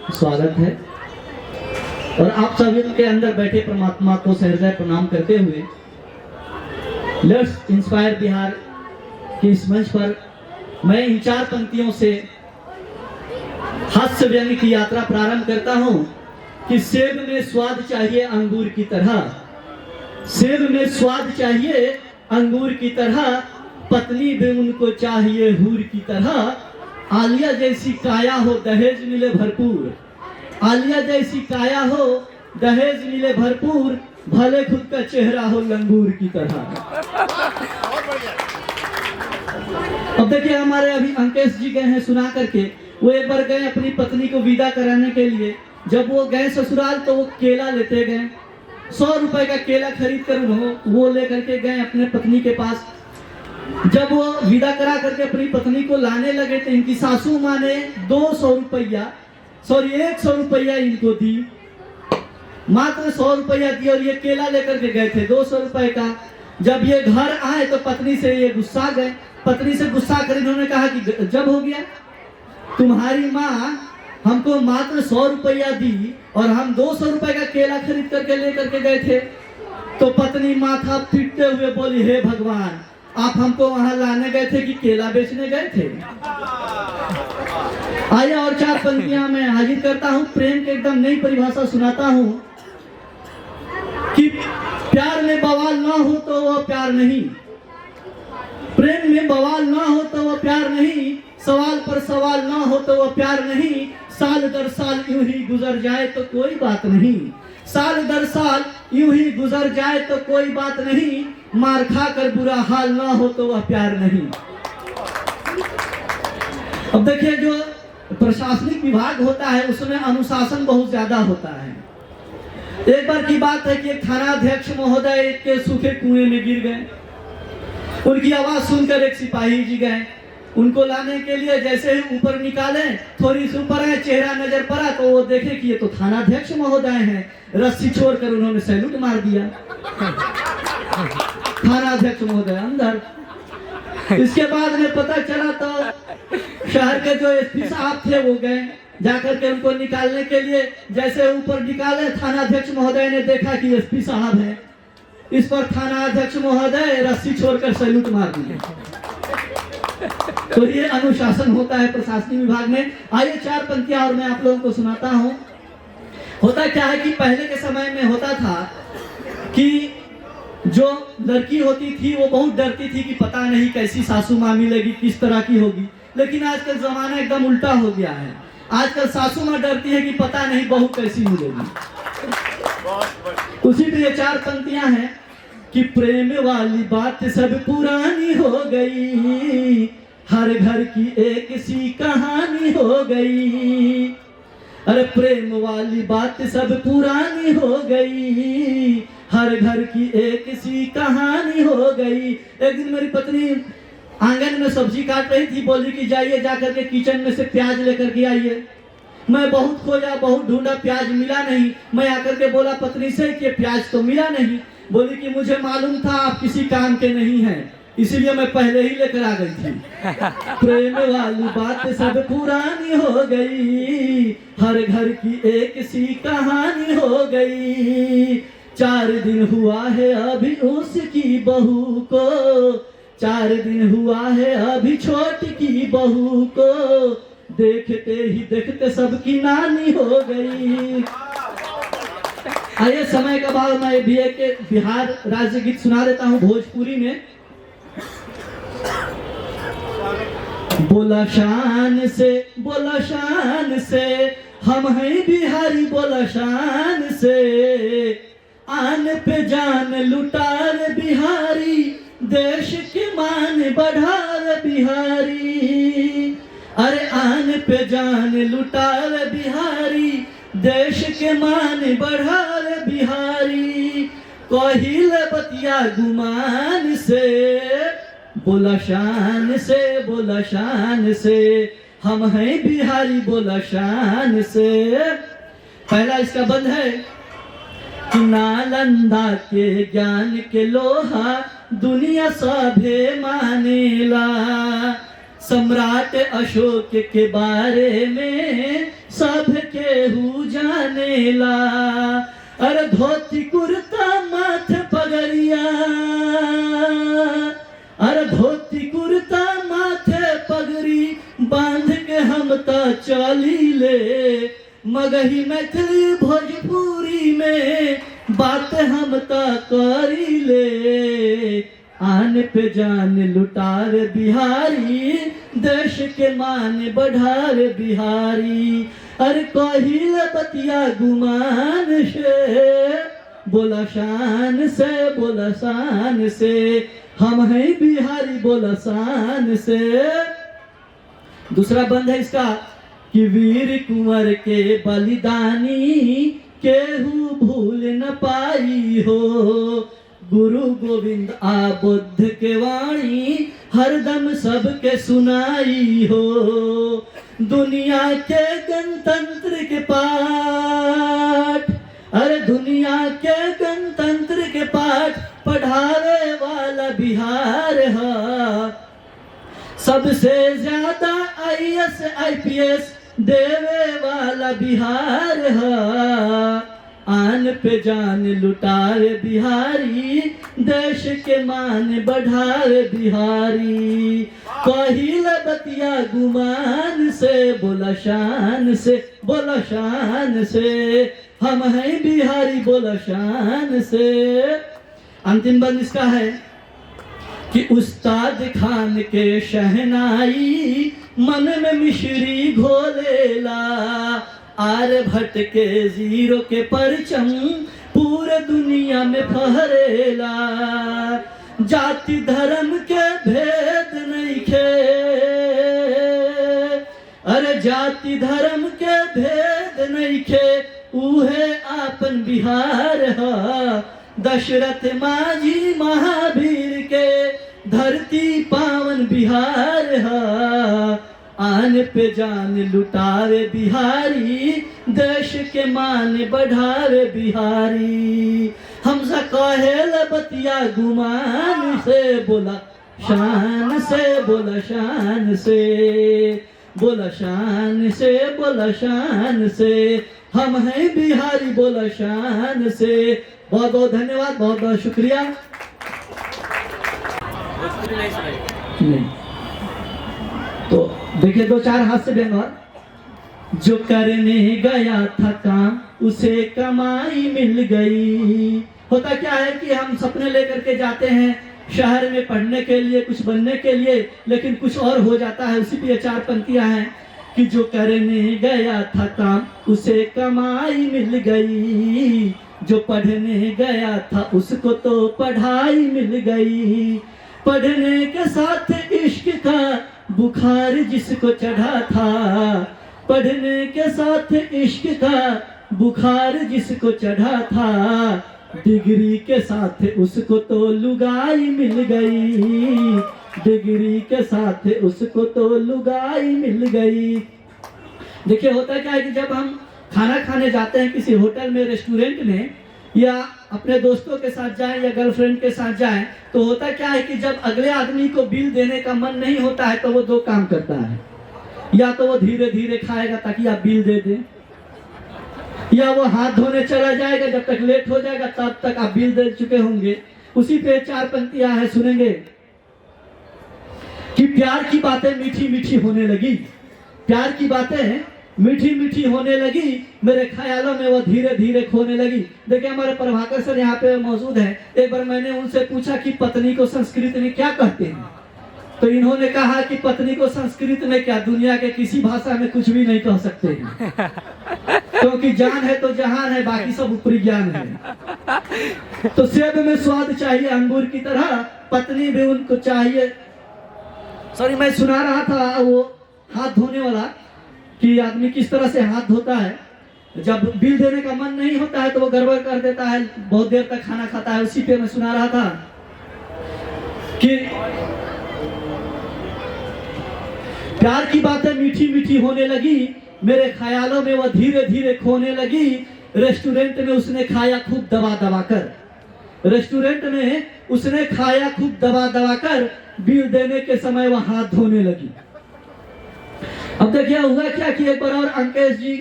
स्वागत है। और आप सभी के अंदर बैठे परमात्मा को सहृदय प्रणाम करते हुए लेट्स इंस्पायर बिहार के इस मंच पर मैं इन 4 पंक्तियों से हास्य व्यंग्य की यात्रा प्रारंभ करता हूं कि सेब में स्वाद चाहिए अंगूर की तरह, सेब में स्वाद चाहिए अंगूर की तरह, पत्नी भी उनको चाहिए हूर की तरह। आलिया जैसी काया हो दहेज मिले भरपूर, आलिया जैसी काया हो दहेज मिले भरपूर, भले खुद का चेहरा हो लंगूर की तरह। अब देखिए हमारे अभी अंकेश जी गए हैं सुना करके, वो एक बार गए अपनी पत्नी को विदा कराने के लिए। जब वो गए ससुराल तो वो केला लेते गए, 100 रुपए का केला खरीद कर वो लेकर के गए अपने पत्नी के पास। जब वो विदा करा करके अपनी पत्नी को लाने लगे तो इनकी सासू माँ ने 100 रुपया इनको दी, मात्र 100 रुपया दी और ये केला लेकर के गए थे 200 रुपए का। जब ये घर आए तो पत्नी से ये गुस्सा गए, पत्नी से गुस्सा कर इन्होंने कहा कि जब हो गया, तुम्हारी माँ हमको मात्र 100 रुपया दी और हम 200 रुपए का केला खरीद करके लेकर के गए थे। तो पत्नी माथा पीटते हुए बोली, हे भगवान, आप हमको वहां लाने गए थे कि केला बेचने गए थे? आइए और 4 पंक्तियां मैं हाजिर करता हूं, प्रेम की एकदम नई परिभाषा सुनाता हूं कि प्यार में बवाल ना हो तो वह प्यार नहीं, प्रेम में बवाल ना हो तो वह प्यार नहीं, सवाल पर सवाल ना हो तो वह प्यार नहीं, साल दर साल यूं ही गुजर जाए तो कोई बात नहीं, साल दर साल यूं ही गुजर जाए तो कोई बात नहीं, मार खा कर बुरा हाल ना हो तो वह प्यार नहीं। अब देखिए जो प्रशासनिक विभाग होता है उसमें अनुशासन बहुत ज्यादा होता है। एक बार की बात है कि एक थानाध्यक्ष महोदय के सूखे कुएं में गिर गए। उनकी आवाज सुनकर एक सिपाही जी गए, उनको लाने के लिए जैसे ही ऊपर निकाले, थोड़ी सी ऊपर है, चेहरा नजर पड़ा तो वो देखे कि ये तो थानाध्यक्ष महोदय हैं। रस्सी छोड़कर उन्होंने सैल्यूट मार दिया। थानाध्यक्ष महोदय अंदर। इसके बाद में पता चला तो शहर के जो एसपी साहब थे वो गए, जाकर के उनको निकालने के लिए जैसे ऊपर निकाले, थानाध्यक्ष महोदय ने देखा कि एसपी साहब है। इस पर थानाध्यक्ष महोदय रस्सी छोड़कर सैल्यूट मार दिए। तो ये अनुशासन होता है प्रशासनिक विभाग में। आइए 4 पंक्तियां और मैं आप लोगों को सुनाता हूं। होता क्या है कि पहले के समय में होता था कि जो लड़की होती थी वो बहुत डरती थी कि पता नहीं कैसी सासू माँ मिलेगी, किस तरह की होगी। लेकिन आजकल जमाना एकदम उल्टा हो गया है। आजकल सासू माँ डरती है कि पता नहीं बहू कैसी मिलेगी। उसी पे ये 4 पंक्तियां हैं कि प्रेम वाली बात सब पुरानी हो गई, हर घर की एक सी कहानी हो गई। अरे प्रेम वाली बात सब पुरानी हो गई, हर घर की एक सी कहानी हो गई। एक दिन मेरी पत्नी आंगन में सब्जी काट रही थी, बोली कि जाइए जाकर के किचन में से प्याज लेकर के आइए। मैं बहुत खोजा, बहुत ढूंढा, प्याज मिला नहीं। मैं आकर के बोला पत्नी से कि प्याज तो मिला नहीं। बोली कि मुझे मालूम था आप किसी काम के नहीं हैं, इसीलिए मैं पहले ही लेकर आ गई थी। प्रेम वाली बात सब पुरानी हो गई, हर घर की एक सी कहानी हो गई। 4 दिन हुआ है अभी उसकी बहू को, 4 दिन हुआ है अभी छोटी की बहू को, देखते ही देखते सबकी नानी हो गई। आइए समय का बाद मैं भी एक बिहार राज्य गीत सुना देता हूँ भोजपुरी में। बोला शान से, बोला शान से, हम हैं बिहारी, बोला शान से, आन पे जान लुटार बिहारी, देश के मान बढ़ार बिहारी। अरे आन पे जान लुटार बिहारी, देश के मान बढ़ार बिहारी। कहिल बतिया गुमान से, बोला शान से, बोला शान से, हम हैं बिहारी, बोला शान से। पहला इसका बंद है कि नालंदा के ज्ञान के लोहा, दुनिया सभे मानेला, सम्राट अशोक के बारे में सब केहू जानेला। अरे धोती कुर्ता माथे पगड़िया, अरे धोती कुर्ता माथे पगड़ी बांध के हम ता चली ले। मगही मैथिली भोजपुरी में बात हम ता करी ले। आन पे जान लुटार बिहारी, देश के मान बढ़ार बिहारी। अरे कहिल बतिया गुमान से, बोला शान से, बोला शान से, हम हैं बिहारी बोला शान से। दूसरा बंद है इसका कि वीर कुंवर के बलिदानी केहू भूल न पाई हो। गुरु गोविंद आ बुद्ध के वाणी हरदम सबके सुनाई हो। दुनिया के गणतंत्र के पाठ, अरे दुनिया के गणतंत्र के पाठ पढ़ावे वाला बिहार है। सबसे ज्यादा IAS IPS देवे वाला बिहार है। आन पे जान लुटारे बिहारी, देश के मान बढ़ारे बिहारी। कहिल बतिया गुमान से, बोला शान से, बोला शान से, हम हैं बिहारी बोला शान से। अंतिम बंद इसका है कि उस्ताद खान के शहनाई मन में मिश्री घोलेला। आर्यभट्ट के जीरो के परचम पूरे दुनिया में फहरेला। जाति धर्म के भेद नहीं खे, अरे जाति धर्म के भेद नहीं खे, उहे आपन बिहार है। दशरथ मांझी महावीर के धरती पावन बिहार है। आन पे जान लुटारे बिहारी, देश के मान बढ़ारे बिहारी। हमसा कहेल बतिया गुमान से, बोला शान से, बोला शान से, बोला शान से, बोला शान से, हम हैं बिहारी बोला शान से। बहुत बहुत धन्यवाद, बहुत बहुत शुक्रिया। नहीं तो देखिए दो चार हाथ से व्यंग और। जो करने गया था काम उसे कमाई मिल गई। होता क्या है कि हम सपने लेकर के जाते हैं शहर में पढ़ने के लिए, कुछ बनने के लिए, लेकिन कुछ और हो जाता है। उसी पे चार पंक्तियां हैं कि जो करने गया था काम उसे कमाई मिल गई। जो पढ़ने गया था उसको तो पढ़ाई मिल गई। पढ़ने के साथ इश्क का बुखार जिसको चढ़ा था, पढ़ने के साथ इश्क का बुखार जिसको चढ़ा था, डिग्री के साथ उसको तो लुगाई मिल गई। डिग्री के साथ उसको तो लुगाई मिल गई। देखिए होता क्या है कि जब हम खाना खाने जाते हैं किसी होटल में, रेस्टोरेंट में, या अपने दोस्तों के साथ जाएं या गर्लफ्रेंड के साथ जाएं, तो होता क्या है कि जब अगले आदमी को बिल देने का मन नहीं होता है तो वो दो काम करता है। या तो वो धीरे धीरे खाएगा ताकि आप बिल दे दें, या वो हाथ धोने चला जाएगा, जब तक लेट हो जाएगा तब तक आप बिल दे चुके होंगे। उसी पे चार पंक्तियां हैं, सुनेंगे कि प्यार की बातें मीठी मीठी होने लगी। प्यार की बातें मीठी मीठी होने लगी, मेरे ख्यालों में वो धीरे धीरे खोने लगी। देखिए हमारे प्रभाकर सर यहाँ पे मौजूद है। एक बार मैंने उनसे पूछा कि पत्नी को संस्कृत में क्या कहते हैं, तो इन्होंने कहा कि पत्नी को संस्कृत में क्या, दुनिया के किसी भाषा में कुछ भी नहीं कह सकते हैं, क्योंकि जान है तो जहान है, बाकी सब ऊपरी ज्ञान है। तो सेब में स्वाद चाहिए अंगूर की तरह, पत्नी भी उनको चाहिए। सॉरी, मैं सुना रहा था वो हाथ धोने वाला कि आदमी किस तरह से हाथ धोता है। जब बिल देने का मन नहीं होता है तो वो गड़बड़ कर देता है, बहुत देर तक खाना खाता है। उसी पे मैं सुना रहा था कि प्यार की बातें मीठी मीठी होने लगी, मेरे ख्यालों में वो धीरे धीरे खोने लगी। रेस्टोरेंट में उसने खाया खूब दबा दबा कर, रेस्टोरेंट में उसने खाया खूब दबा दबा कर, बिल देने के समय वो हाथ धोने लगी। अब देखिए हुआ क्या कि एक बार और अंकेश जी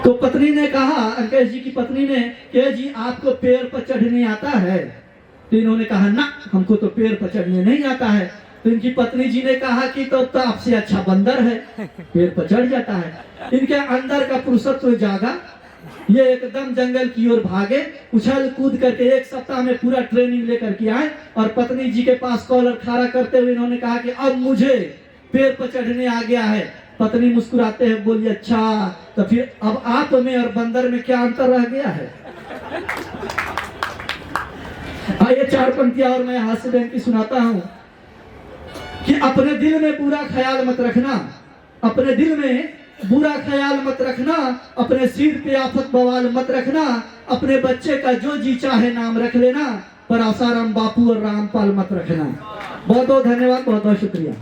तो पत्नी ने कहा, अंकेश जी की पत्नी ने कि जी आपको पेड़ पर चढ़ने आता है? तो इन्होंने कहा ना, हमको तो पेड़ पर चढ़ने नहीं आता है। तो इनकी पत्नी जी ने कहा कि तो आपसे अच्छा बंदर है, पेड़ पर चढ़ जाता है। इनके अंदर का पुरुषत्व जागा, ये एकदम जंगल की ओर भागे, उछल कूद करके 1 सप्ताह में पूरा ट्रेनिंग लेकर के आए और पत्नी जी के पास कॉलर खड़ा करते हुए इन्होंने कहा कि अब मुझे पेड़ पर चढ़ने आ गया है। पत्नी मुस्कुराते हैं बोली अच्छा, तो फिर अब आप में और बंदर में क्या अंतर रह गया है? आइए 4 पंक्तियां और मैं हास्य बहन की सुनाता हूं कि अपने दिल में बुरा ख्याल मत रखना, अपने दिल में बुरा ख्याल मत रखना, अपने सिर पे आफत बवाल मत रखना, अपने बच्चे का जो जी चाहे नाम रख लेना, पर आसाराम बापू और रामपाल मत रखना। बहुत बहुत धन्यवाद, बहुत बहुत शुक्रिया।